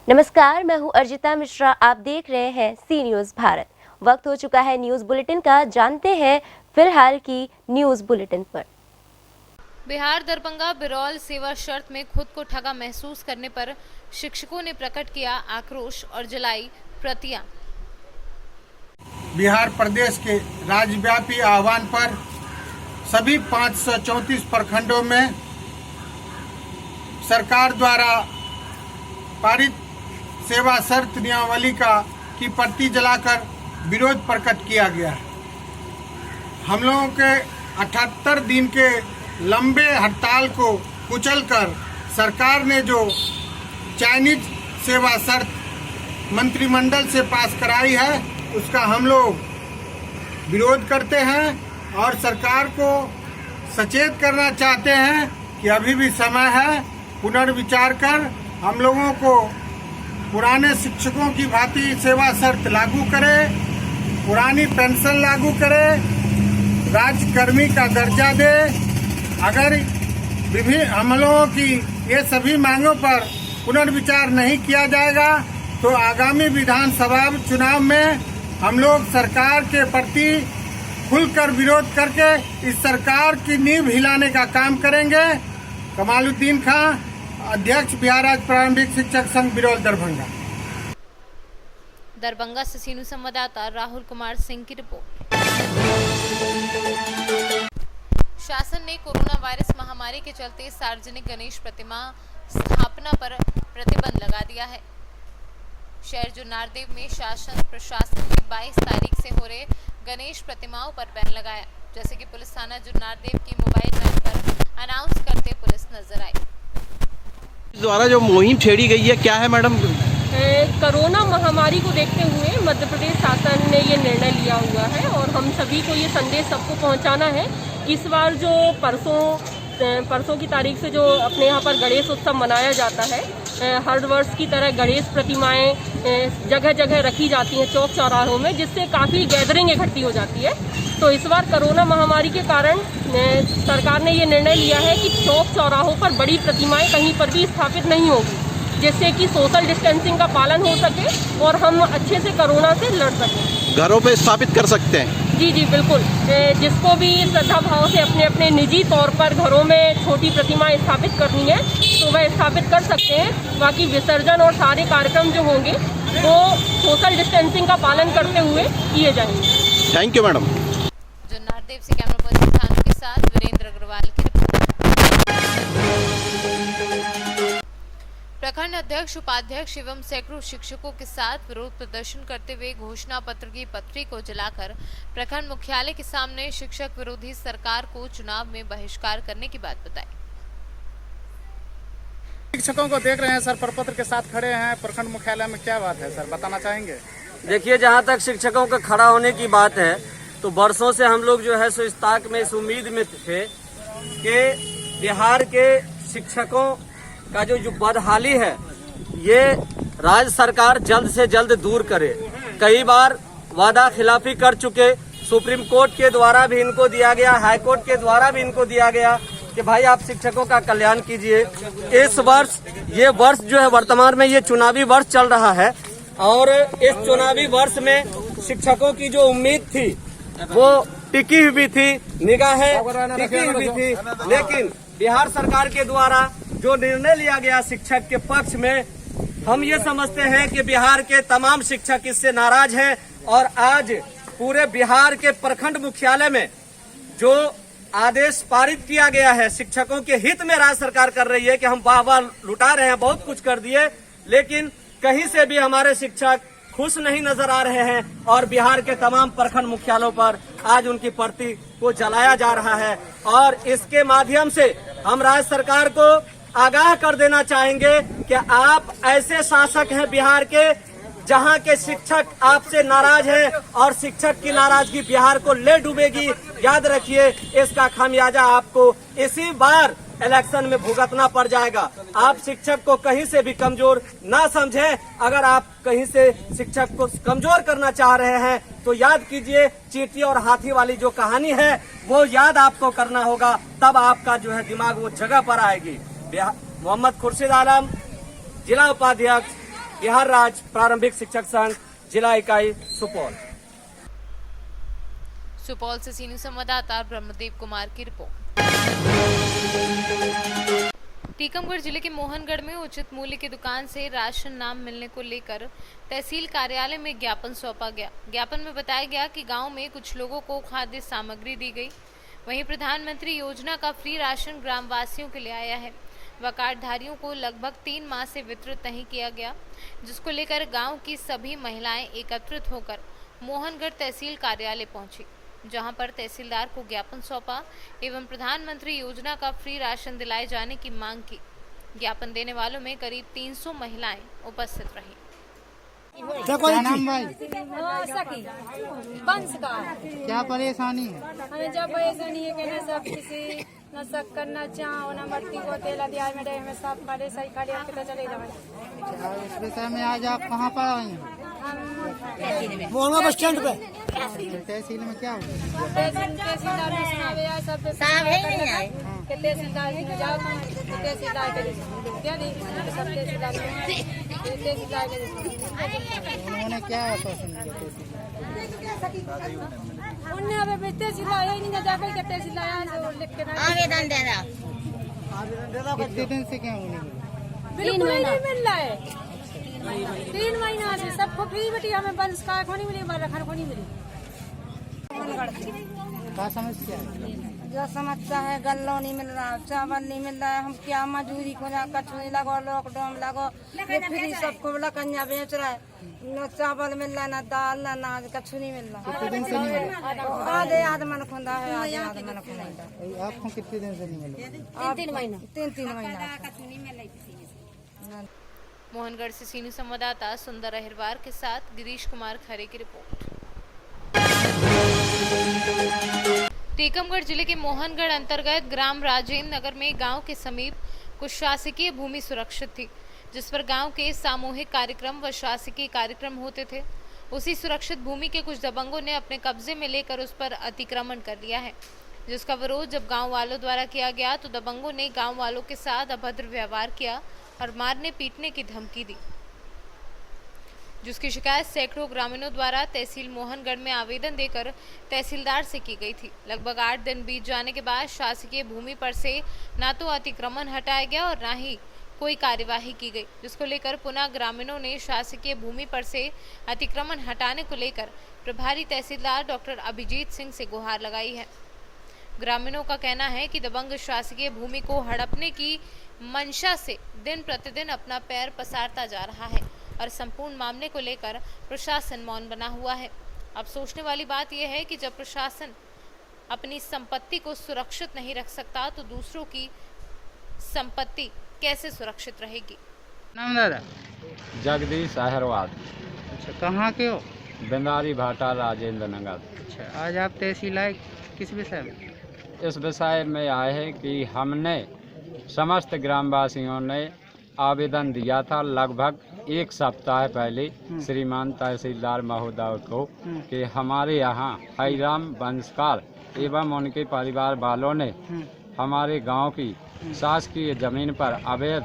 नमस्कार, मैं हूं अर्जिता मिश्रा। आप देख रहे हैं सी न्यूज़ भारत। वक्त हो चुका है न्यूज़ बुलेटिन का। जानते हैं फिलहाल की न्यूज़ बुलेटिन पर। बिहार दरभंगा बिरौल सेवा शर्त में खुद को ठगा महसूस करने पर शिक्षकों ने प्रकट किया आक्रोश और जलाई प्रतियां। बिहार प्रदेश के राज्यव्यापी आह्वान पर सभी 534 प्रखंडों में सरकार द्वारा पारित सेवा शर्त नियमावली की प्रति जलाकर विरोध प्रकट किया गया है। हम लोगों के 78 दिन के लंबे हड़ताल को कुचलकर सरकार ने जो चाइनीज सेवा शर्त मंत्रिमंडल से पास कराई है, उसका हम लोग विरोध करते हैं और सरकार को सचेत करना चाहते हैं कि अभी भी समय है, पुनर्विचार कर हम लोगों को पुराने शिक्षकों की भांति सेवा शर्त लागू करे, पुरानी पेंशन लागू करे, राज्यकर्मी का दर्जा दे। अगर विभिन्न हम लोगों की ये सभी मांगों पर पुनर्विचार नहीं किया जाएगा तो आगामी विधानसभा चुनाव में हम लोग सरकार के प्रति खुलकर विरोध करके इस सरकार की नींव हिलाने का काम करेंगे। कमालुद्दीन खां, अध्यक्ष बिहार राज्य प्रारंभिक शिक्षक संघ बिरौल दरभंगा। दरभंगा से सीनू संवाददाता राहुल कुमार सिंह की रिपोर्ट। शासन ने कोरोना वायरस महामारी के चलते सार्वजनिक गणेश प्रतिमा स्थापना पर प्रतिबंध लगा दिया है। शहर जुन्नारदेव में शासन प्रशासन ने 22 तारीख से हो रहे गणेश प्रतिमाओं पर बैन लगाया। जैसे कि पुलिस थाना जुन्नारदेव की मोबाइल वैन पर अनाउंस करते पुलिस नजर आई। द्वारा जो मुहिम छेड़ी गई है, क्या है मैडम? कोरोना महामारी को देखते हुए मध्य प्रदेश शासन ने ये निर्णय लिया हुआ है और हम सभी को ये संदेश सबको पहुंचाना है। इस बार जो परसों की तारीख से जो अपने यहाँ पर गणेश उत्सव मनाया जाता है, हर वर्ष की तरह गणेश प्रतिमाएं जगह जगह रखी जाती हैं चौक चौराहों में, जिससे काफ़ी गैदरिंग इकट्ठी हो जाती है। तो इस बार कोरोना महामारी के कारण सरकार ने ये निर्णय लिया है कि चौक चौराहों पर बड़ी प्रतिमाएं कहीं पर भी स्थापित नहीं होगी, जिससे कि सोशल डिस्टेंसिंग का पालन हो सके और हम अच्छे से कोरोना से लड़ सकें। घरों पे स्थापित कर सकते हैं? जी बिल्कुल। जिसको भी श्रद्धा भाव से अपने अपने निजी तौर पर घरों में छोटी प्रतिमाएं स्थापित करनी है तो वह स्थापित कर सकते हैं। बाकी विसर्जन और सारे कार्यक्रम जो होंगे वो सोशल डिस्टेंसिंग का पालन करते हुए किए जाएंगे। Thank you madam. जुन्नारदेव से कैमरा पर्सन थानू के साथ वीरेंद्र अग्रवाल की रिपोर्ट। प्रखंड अध्यक्ष, उपाध्यक्ष एवं सैकड़ों शिक्षकों के साथ विरोध प्रदर्शन करते हुए घोषणा पत्र की पत्री को जलाकर प्रखंड मुख्यालय के सामने शिक्षक विरोधी सरकार को चुनाव में बहिष्कार करने की बात बताई। शिक्षकों को देख रहे हैं सर, प्रपत्र के साथ खड़े हैं प्रखंड मुख्यालय में, क्या बात है सर, बताना चाहेंगे? देखिए, जहाँ तक शिक्षकों का खड़ा होने की बात है तो बरसों से हम लोग जो है सो इस ताक में, इस उम्मीद में थे कि बिहार के शिक्षकों का जो बदहाली है ये राज्य सरकार जल्द से जल्द दूर करे। कई बार वादा खिलाफी कर चुके, सुप्रीम कोर्ट के द्वारा भी इनको दिया गया, हाई कोर्ट के द्वारा भी इनको दिया गया कि भाई आप शिक्षकों का कल्याण कीजिए। इस वर्ष, ये वर्ष जो है वर्तमान में ये चुनावी वर्ष चल रहा है और इस चुनावी वर्ष में शिक्षकों की जो उम्मीद थी वो टिकी हुई थी, निगाहें टिकी हुई थी, लेकिन बिहार सरकार के द्वारा जो निर्णय लिया गया शिक्षक के पक्ष में, हम ये समझते हैं कि बिहार के तमाम शिक्षक इससे नाराज हैं और आज पूरे बिहार के प्रखंड मुख्यालय में जो आदेश पारित किया गया है शिक्षकों के हित में राज्य सरकार कर रही है कि हम वाह लुटा रहे हैं, बहुत कुछ कर दिए, लेकिन कहीं से भी हमारे शिक्षक खुश नहीं नजर आ रहे हैं और बिहार के तमाम प्रखंड मुख्यालयों पर आज उनकी प्रति को जलाया जा रहा है। और इसके माध्यम से हम राज्य सरकार को आगाह कर देना चाहेंगे कि आप ऐसे शासक हैं बिहार के जहां के शिक्षक आपसे नाराज हैं और शिक्षक की नाराजगी बिहार को ले डूबेगी। याद रखिए, इसका खामियाजा आपको इसी बार इलेक्शन में भुगतना पड़ जाएगा। आप शिक्षक को कहीं से भी कमजोर ना समझें। अगर आप कहीं से शिक्षक को कमजोर करना चाह रहे हैं तो याद कीजिए, चींटी और हाथी वाली जो कहानी है वो याद आपको करना होगा, तब आपका जो है दिमाग वो जगह पर आएगी। मोहम्मद खुर्शीद आलम, जिला उपाध्यक्ष, बिहार राज्य प्रारंभिक शिक्षक संघ जिला इकाई सुपौल। सुपौल से सीनियर संवाददाता ब्रह्मदेव कुमार की रिपोर्ट। टीकमगढ़ जिले के मोहनगढ़ में उचित मूल्य की दुकान से राशन ना मिलने को लेकर तहसील कार्यालय में ज्ञापन सौंपा गया। ज्ञापन में बताया गया कि गांव में कुछ लोगों को खाद्य सामग्री दी गई, वहीं प्रधानमंत्री योजना का फ्री राशन ग्रामवासियों के लिए आया है व कार्डधारियों को लगभग 3 माह से वितरित नहीं किया गया, जिसको लेकर गांव की सभी महिलाएं एकत्रित होकर मोहनगढ़ तहसील कार्यालय पहुंची, जहां पर तहसीलदार को ज्ञापन सौंपा एवं प्रधानमंत्री योजना का फ्री राशन दिलाए जाने की मांग की। ज्ञापन देने वालों में करीब 300 महिलाएं उपस्थित रहीं। क्या नाम भाई? सखी बंस का क्या परेशानी है? हमें जब परेशानी है कि न सब किसी न शक्कर न चाव न मट्टी को तेल दिया में सब खड़े सही खड़े कितना चले जाए। इस विषय में आज आप कहाँ पर आई हैं? मोहना बस स्टैंड पे। तहसील में क्या हुआ? तहसीलदार ने सुनावे आए सब के तहसीलदार ने जाओ तहसीलदार के क्या नहीं सब तहसीलदार उन्होंने क्या आश्वासन दिया? उन्हें अभी तहसीलदार ही नहीं जाकर के तहसीलदार लिख के आवेदन दे रहा। कितने दिन से क्या होने? बिल्कुल नहीं मिल रहा है। 3 महीना से सबको फ्री बेटी हमें बंस का खोनी मिली रखन खोनी मिली। क्या समस्या है? जो समस्या है गल्लो नहीं मिल रहा, चावल नहीं मिल रहा है, हम क्या मजदूरी को कछु नहीं लगो, लॉकडाउन लगो, ये फ्री सबको बोला कन्या बेच रहा है, न चावल मिल रहा है, न दाल न अनाज, कछु नहीं मिल रहा। कितने दिन से नहीं मिल रहा? आधे मन खुंदा है, आधे मन खुंदा। आपको कितने दिन से नहीं मिला? 3 महीना। 3 महीना। मोहनगढ़ से सीनियर संवाददाता सुंदर अहिरवार के साथ गिरीश कुमार खरे की रिपोर्ट। टीकमगढ़ जिले के मोहनगढ़ अंतर्गत ग्राम राजेंद्र नगर में गांव के समीप कुछ शासकीय भूमि सुरक्षित थी, जिस पर गांव के सामूहिक कार्यक्रम व शासकीय कार्यक्रम होते थे। उसी सुरक्षित भूमि के कुछ दबंगों ने अपने कब्जे में लेकर उस पर अतिक्रमण कर लिया है, जिसका विरोध जब गांव वालों द्वारा किया गया तो दबंगों ने गांव वालों के साथ अभद्र व्यवहार किया और मारने पीटने की धमकी दी, जिसकी शिकायत सैकड़ों ग्रामीणों द्वारा तहसील मोहनगढ़ में आवेदन देकर तहसीलदार से की गई थी। लगभग 8 दिन बीत जाने के बाद शासकीय भूमि पर से न तो अतिक्रमण हटाया गया और न ही कोई कार्यवाही की गई, जिसको लेकर पुनः ग्रामीणों ने शासकीय भूमि पर से अतिक्रमण हटाने को लेकर प्रभारी तहसीलदार डॉक्टर अभिजीत सिंह से गुहार लगाई है। ग्रामीणों का कहना है कि दबंग शासकीय भूमि को हड़पने की मंशा से दिन प्रतिदिन अपना पैर पसारता जा रहा है और संपूर्ण मामले को लेकर प्रशासन मौन बना हुआ है। अब सोचने वाली बात यह है कि जब प्रशासन अपनी संपत्ति को सुरक्षित नहीं रख सकता तो दूसरों की संपत्ति कैसे सुरक्षित रहेगी। नाम दादा? जगदीश अहिरवार। अच्छा, कहाँ के हो? बेंदारी भाटा राजेंद्र नगर। अच्छा, आज आप तहसील आए किस विषय में? इस विषय में आए हैं कि हमने समस्त ग्रामवासियों ने आवेदन दिया था लगभग 1 सप्ताह पहले श्रीमान तहसीलदार महोदय को कि हमारे यहाँ हरिराम वंशकार एवं उनके परिवार वालों ने हमारे गांव की शासकीय जमीन पर अवैध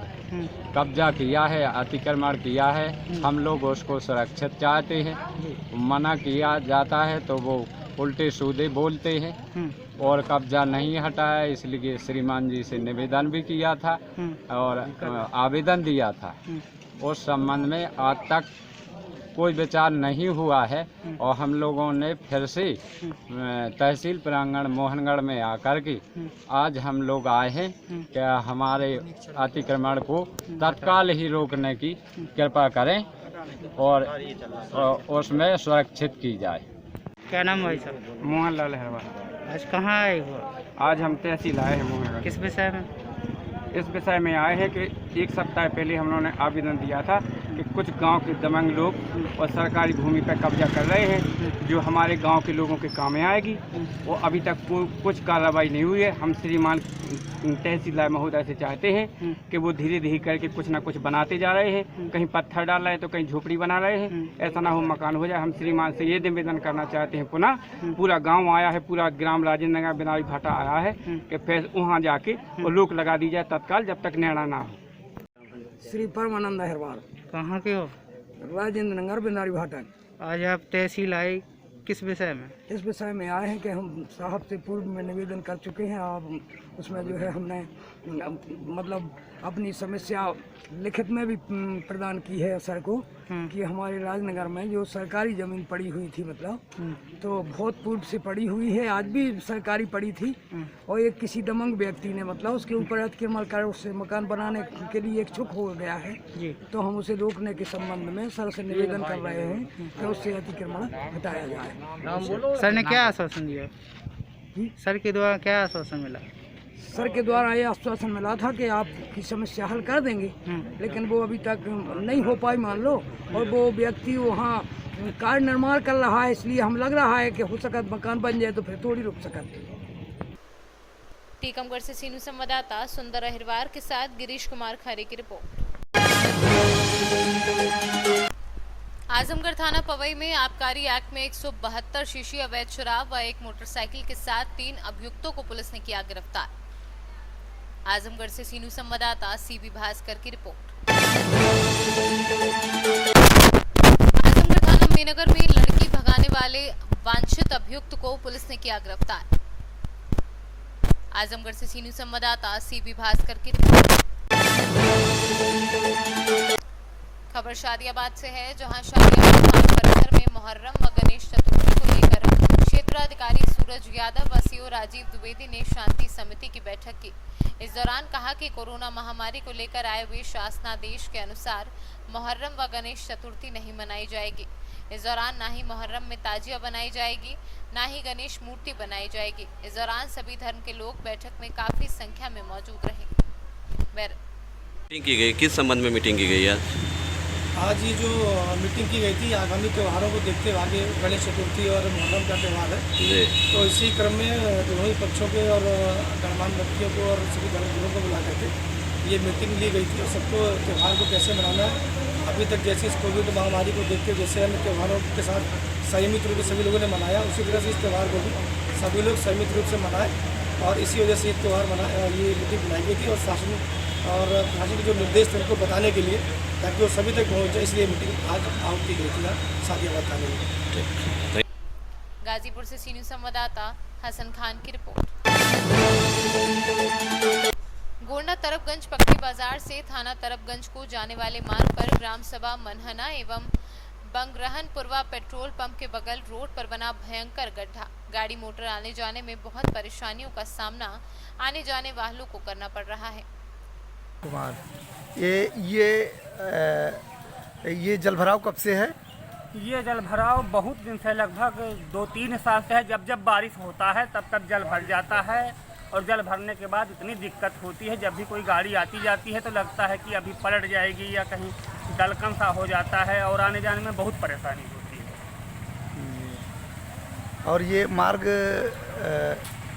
कब्जा किया है, अतिक्रमण किया है। हम लोग उसको सुरक्षित चाहते हैं, मना किया जाता है तो वो उल्टे सीधे बोलते हैं और कब्जा नहीं हटाया, इसलिए श्रीमान जी से निवेदन भी किया था और आवेदन दिया था। उस संबंध में आज तक कोई विचार नहीं हुआ है और हम लोगों ने फिर से तहसील प्रांगण मोहनगढ़ में आकर के आज हम लोग आए हैं कि हमारे अतिक्रमण को तत्काल ही रोकने की कृपा करें और उसमें सुरक्षित की जाए। क्या नाम भाई साहब? मोहनलाल अहिरवार। आज कहाँ आए हो? आज हम तहसील आए हैं मोहनगढ़। किस विषय में? इस विषय में आए हैं कि 1 सप्ताह पहले हम लोगों ने आवेदन दिया था कि कुछ गांव के दबंग लोग और सरकारी भूमि पर कब्जा कर रहे हैं जो हमारे गांव के लोगों के काम में आएगी, और अभी तक कुछ कार्रवाई नहीं हुई है। हम श्रीमान तहसीलदार महोदय से चाहते हैं कि वो धीरे धीरे करके कुछ ना कुछ बनाते जा रहे हैं, कहीं पत्थर डाल रहे हैं तो कहीं झोपड़ी बना रहे हैं, ऐसा ना हो मकान हो जाए। हम श्रीमान से ये निवेदन करना चाहते हैं, पुनः पूरा गाँव आया है, पूरा ग्राम राजेंद्र नगर बेनारी भाटा आया है कि फिर वहाँ जाके और रोक लगा दी जाए तत्काल, जब तक निर्णय ना हो। श्री परमानंद अहिरवार। कहाँ के हो? राजेंद्र नगर बिंदारी भाटन। आज आप तहसील आए किस विषय में? इस विषय में आए हैं कि हम साहब से पूर्व में निवेदन कर चुके हैं। अब उसमें जो है हमने मतलब अपनी समस्या लिखित में भी प्रदान की है सर को कि हमारे राजनगर में जो सरकारी ज़मीन पड़ी हुई थी मतलब तो बहुत पूर्व से पड़ी हुई है, आज भी सरकारी पड़ी थी और एक किसी दमंग व्यक्ति ने मतलब उसके ऊपर अतिक्रमण कर उससे मकान बनाने के लिए इच्छुक हो गया है जी। तो हम उसे रोकने के संबंध में सर से निवेदन कर रहे हैं कि उससे अतिक्रमण हटाया जाए। सर ने क्या आश्वासन दिया? सर के द्वारा क्या आश्वासन मिला? सर के द्वारा ये आश्वासन मिला था कि आपकी समस्या हल कर देंगे, लेकिन वो अभी तक नहीं हो पाई मान लो। और वो व्यक्ति वहाँ कार्य निर्माण कर रहा है, इसलिए हम लग रहा है कि हो सकत मकान बन जाए तो फिर थोड़ी रुक सकत। टीकमगढ़ से सीनू संवाददाता सुंदर अहिरवार के साथ गिरीश कुमार खरे की रिपोर्ट। आजमगढ़ थाना पवई में आबकारी एक्ट में 172 शीशी अवैध शराब व एक मोटरसाइकिल के साथ 3 अभियुक्तों को पुलिस ने किया गिरफ्तार। आजमगढ़ से सीनू संवाददाता सीबी भास्कर की रिपोर्ट। आजमगढ़ थाना मेनगर में लड़की भगाने वाले वांछित अभियुक्त को पुलिस ने किया गिरफ्तार। आजमगढ़ से सीनू संवाददाता सीबी भास्कर की रिपोर्ट। खबर शादियाबाद से है, जहां शादियाबाद थाना परिसर में मुहर्रम व गणेश चतुर्थी को लेकर क्षेत्राधिकारी सूरज यादव व सीओ राजीव द्विवेदी ने शांति समिति की बैठक की। इस दौरान कहा कि कोरोना महामारी को लेकर आए हुए शासनादेश के अनुसार मुहर्रम व गणेश चतुर्थी नहीं मनाई जाएगी। इस दौरान ना ही मुहर्रम में ताजिया बनाई जाएगी, ना ही गणेश मूर्ति बनाई जाएगी। इस दौरान सभी धर्म के लोग बैठक में काफी संख्या में मौजूद रहे। मीटिंग की गई, किस संबंध में मीटिंग की गई है? आज ये जो मीटिंग की गई थी आगामी त्योहारों को देखते हुए, आगे गणेश चतुर्थी और मुहर्रम का त्यौहार है, तो इसी क्रम में दोनों ही पक्षों के और गणमान्य व्यक्तियों को और सभी धर्मगुरुओं को बुला करके ये मीटिंग ली गई थी और सबको त्यौहार को कैसे मनाना है। अभी तक जैसे इस कोविड महामारी को देखते हुए जैसे अन्य त्योहारों के साथ संयमित रूप से सभी लोगों ने मनाया, उसी तरह से इस त्यौहार को भी सभी लोग संयमित रूप से मनाएं और इसी वजह से ये त्यौहार ये मीटिंग बनाई गई थी और शासन के जो निर्देश थे उनको बताने के लिए ताकि वो सभी तक पहुँचे, इसलिए मीटिंग आज आउट की गई थी शादियाबाद थाने में। गाजीपुर से सीनियर संवाददाता हसन खान की रिपोर्ट। गोंडा तरफगंज पकड़ी बाजार से थाना तरफगंज को जाने वाले मार्ग पर ग्राम सभा मनहना एवं बंगरहनपुरवा पेट्रोल पंप के बगल रोड पर बना भयंकर गड्ढा। गाड़ी मोटर आने जाने में बहुत परेशानियों का सामना आने जाने वालों को करना पड़ रहा है। कुमार, ये जलभराव कब से है? ये जलभराव बहुत दिन से, लगभग 2-3 साल से है। जब जब बारिश होता है तब तब जल भर जाता है और जल भरने के बाद इतनी दिक्कत होती है, जब भी कोई गाड़ी आती जाती है तो लगता है कि अभी पलट जाएगी या कहीं दलकन सा हो जाता है और आने जाने में बहुत परेशानी होती है। और ये मार्ग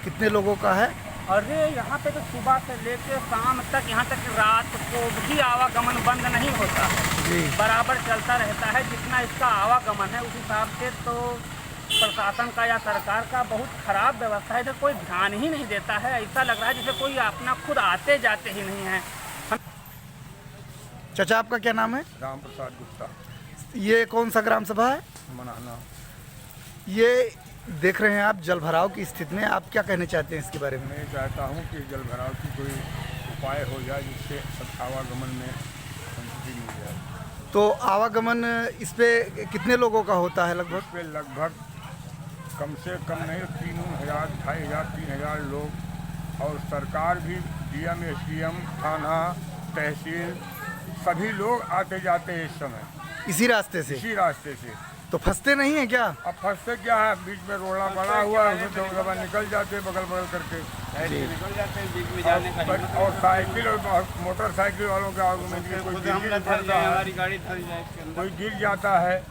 कितने लोगों का है? अरे यहाँ पे तो सुबह से लेकर शाम तक, यहाँ तक रात को भी आवागमन बंद नहीं होता, बराबर चलता रहता है। जितना इसका आवागमन है उस हिसाब से तो प्रशासन का या सरकार का बहुत खराब व्यवस्था है, इधर कोई ध्यान ही नहीं देता है। ऐसा लग रहा है जैसे कोई अपना खुद आते जाते ही नहीं है। चाचा, आपका क्या नाम है? राम प्रसाद गुप्ता। ये कौन सा ग्राम सभा है? मनहना। ये देख रहे हैं आप जलभराव की स्थिति में, आप क्या कहना चाहते हैं इसके बारे में? मैं चाहता हूँ कि जलभराव की कोई उपाय हो जाए जिससे आवागमन में संतुष्टि मिल जाए। तो आवागमन इस पे कितने लोगों का होता है? लगभग इस पे लगभग कम से कम नहीं 3,000, 2,500, 3,000 लोग, और सरकार भी डीएम, एसडीएम, थाना, तहसील सभी लोग आते जाते हैं इस समय इसी रास्ते से। इसी रास्ते से तो फंसते नहीं है क्या? अब फंसते क्या है, बीच में रोड़ा बना हुआ है, उसमें दबा निकल जाते हैं बगल बगल करके, निकल जाते हैं बीच में जाने का। और साइकिल और मोटरसाइकिल वालों का आगमन कोई गिर जाता है।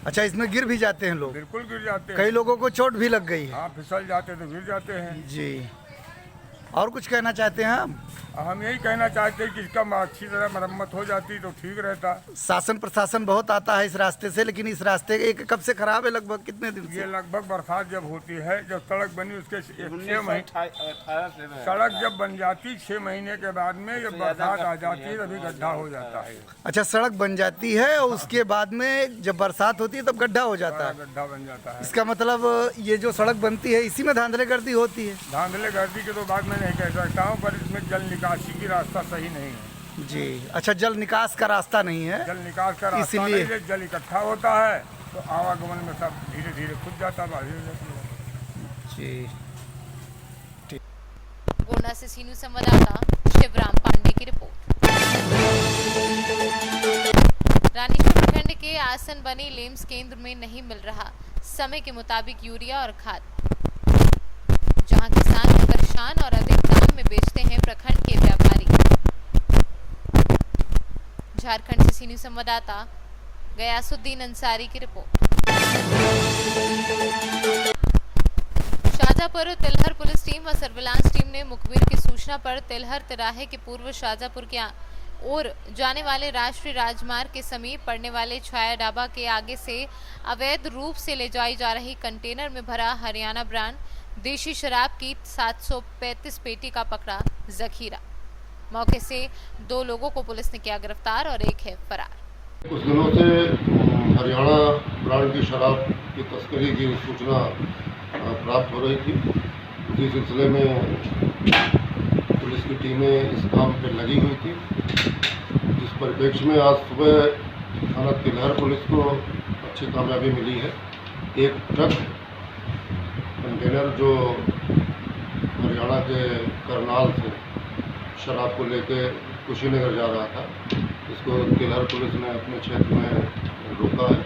अच्छा, इसमें गिर भी जाते हैं लोग? बिल्कुल गिर जाते हैं। कई लोगों को चोट भी लग गई है। हाँ, फिसल जाते तो गिर जाते हैं जी। और कुछ कहना चाहते हैं आप? हम यही कहना चाहते हैं कि इसका अच्छी तरह मरम्मत हो जाती तो ठीक रहता। शासन प्रशासन बहुत आता है इस रास्ते से, लेकिन इस रास्ते एक कब से खराब है, लगभग कितने दिन से? ये लगभग बरसात जब होती है, जब सड़क बनी उसके 6 महीने, सड़क जब बन जाती 6 महीने के बाद में जब बरसात आ जाती है तभी गड्ढा हो जाता है। अच्छा, सड़क बन जाती है और उसके बाद में जब बरसात होती है तब गड्ढा हो जाता है। गड्ढा बन जाता है। इसका मतलब ये जो सड़क बनती है इसी में धांधलेगर्दी होती है। धांधलेगर्दी की तो बात मैं नहीं कह सकता हूँ, पर इसमें जल निकासी की रास्ता सही नहीं है जी। अच्छा, जल निकास का रास्ता नहीं है, जल निकास का रास्ता इसीलिए नहीं है। जल इकट्ठा होता है तो आवागमन में सब धीरे धीरे खुद जाता है, बाहर हो जाती है जी। गोंडा से सीनू संवाददाता शिवराम पांडे की रिपोर्ट। रानीपुर प्रखंड के आसन बने लेम्स केंद्र में नहीं मिल रहा समय के मुताबिक यूरिया और खाद, जहां किसान परेशान और अधिक दाम में बेचते हैं प्रखंड के व्यापारी। झारखंड से सीनियर संवाददाता गयासुद्दीन अंसारी की report. Shajapur Tilhar police team व सर्विलांस टीम ने मुखबिर की सूचना पर तिलहर तिराहे के पूर्व शाजापुर के और जाने वाले राष्ट्रीय राजमार्ग के समीप पड़ने वाले छाया ढाबा के आगे से अवैध रूप से ले जाई जा रही कंटेनर में भरा हरियाणा ब्रांड देशी शराब की 735 पेटी का पकड़ा जखीरा। मौके से 2 लोगों को पुलिस ने किया गिरफ्तार और एक है फरार। कुछ दिनों से हरियाणा ब्रांड की शराब की तस्करी की सूचना प्राप्त हो रही थी। उसी सिलसिले में पुलिस की टीमें इस काम पर लगी हुई थी, जिस परिप्रेक्ष्य में आज सुबह थाना तिलहर पुलिस को अच्छी कामयाबी मिली है। एक ट्रक कंटेनर जो हरियाणा के करनाल से शराब को लेकर कुशीनगर जा रहा था, इसको तिलहर पुलिस ने अपने क्षेत्र में रोका है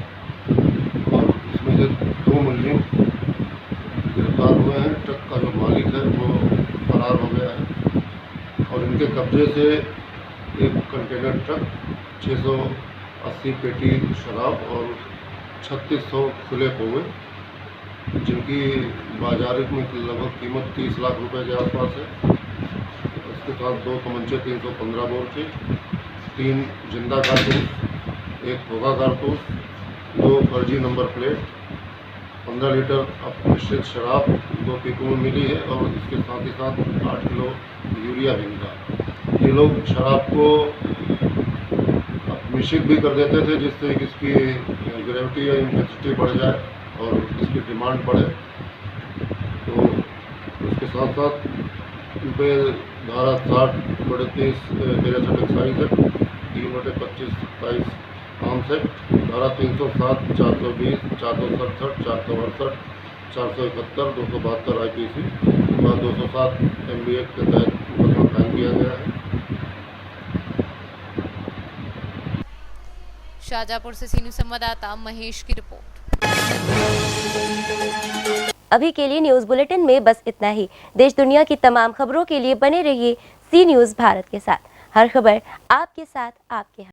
और इसमें से 2 मुलजिम गिरफ्तार हुए हैं। ट्रक का जो मालिक है वो फरार हो गया है और इनके कब्जे से एक कंटेनर ट्रक 680 पेटी शराब और 3600 खुले कौवे, जिनकी बाजार में लगभग कीमत 30 लाख रुपए के आसपास है। इसके साथ 2 तमंचे 315 बोर के, 3 जिंदा कारतूस, 1 खोखा कारतूस, 2 फर्जी नंबर प्लेट, 15 लीटर मिश्रित शराब 2 पीपों में मिली है और इसके साथ ही साथ 8 किलो यूरिया भी मिला। ये लोग शराब को मिश्रित भी कर देते थे जिससे कि इसकी ग्रेविटी या इंटेंसिटी बढ़ जाए और इसकी डिमांड बढ़े। तो उसके साथ साथ इन पर धारा 60/30 63 एक्साइज है, 3/25 27 आर्म्स एक्ट, धारा 307 420 467 468 471 272 IPC और 207 MB एक्ट के तहत मुकदमा कायम किया गया है। शाजापुर से सीनियर संवाददाता महेश की रिपोर्ट। अभी के लिए न्यूज बुलेटिन में बस इतना ही। देश दुनिया की तमाम खबरों के लिए बने रहिए सी न्यूज भारत के साथ। हर खबर आपके साथ, आपके यहाँ।